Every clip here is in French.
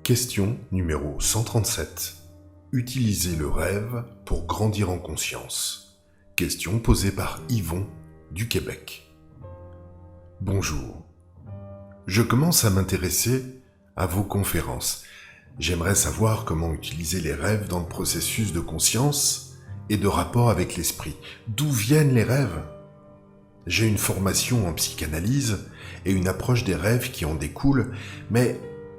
Question numéro 137. Utilisez le rêve pour grandir en conscience. Question posée par Yvon du Québec. Bonjour. Je commence à m'intéresser à vos conférences. J'aimerais savoir comment utiliser les rêves dans le processus de conscience et de rapport avec l'esprit. D'où viennent les rêves ? J'ai une formation en psychanalyse et une approche des rêves qui en découle, mais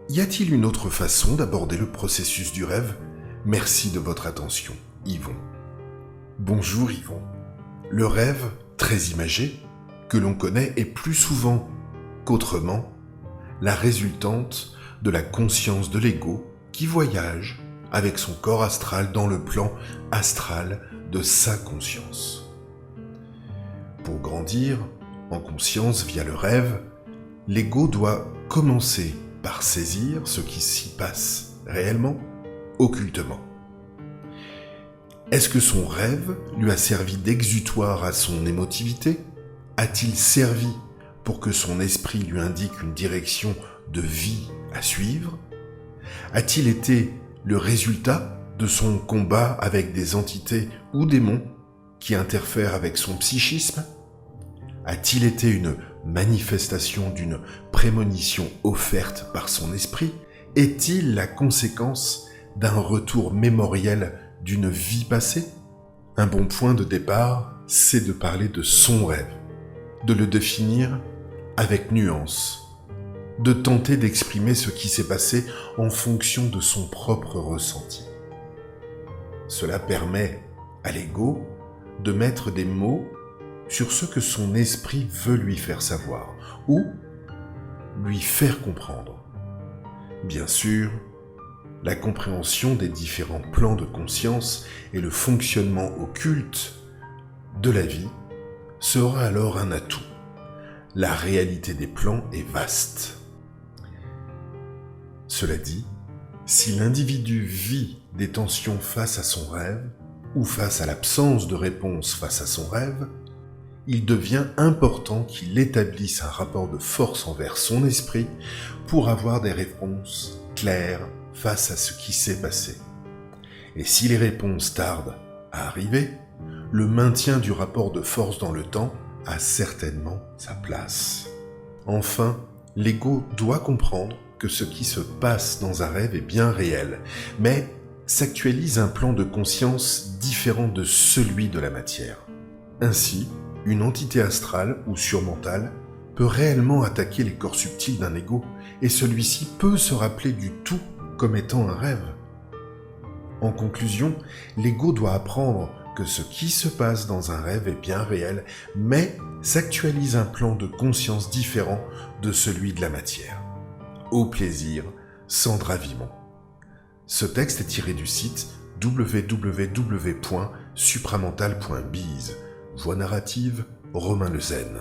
y a-t-il une autre façon d'aborder le processus du rêve ? Merci de votre attention, Yvon. Bonjour Yvon. Le rêve, très imagé, que l'on connaît est plus souvent qu'autrement la résultante de la conscience de l'ego qui voyage avec son corps astral dans le plan astral de sa conscience. Pour grandir en conscience via le rêve, l'ego doit commencer par saisir ce qui s'y passe réellement, occultement. Est-ce que son rêve lui a servi d'exutoire à son émotivité ? A-t-il servi pour que son esprit lui indique une direction de vie à suivre ? A-t-il été le résultat de son combat avec des entités ou démons qui interfèrent avec son psychisme ? A-t-il été une manifestation d'une prémonition offerte par son esprit ? Est-il la conséquence d'un retour mémoriel d'une vie passée ? Un bon point de départ, c'est de parler de son rêve, de le définir avec nuance, de tenter d'exprimer ce qui s'est passé en fonction de son propre ressenti. Cela permet à l'ego de mettre des mots sur ce que son esprit veut lui faire savoir ou lui faire comprendre. Bien sûr, la compréhension des différents plans de conscience et le fonctionnement occulte de la vie sera alors un atout. La réalité des plans est vaste. Cela dit, si l'individu vit des tensions face à son rêve ou face à l'absence de réponse face à son rêve, il devient important qu'il établisse un rapport de force envers son esprit pour avoir des réponses claires face à ce qui s'est passé. Et si les réponses tardent à arriver, le maintien du rapport de force dans le temps a certainement sa place. Enfin, l'ego doit comprendre que ce qui se passe dans un rêve est bien réel, mais s'actualise un plan de conscience différent de celui de la matière. Ainsi, une entité astrale ou surmentale peut réellement attaquer les corps subtils d'un ego et celui-ci peut se rappeler du tout comme étant un rêve. En conclusion, l'ego doit apprendre que ce qui se passe dans un rêve est bien réel, mais s'actualise un plan de conscience différent de celui de la matière. Au plaisir, Sandra Vimon. Ce texte est tiré du site www.supramental.biz. Voix narrative, Romain Lezen.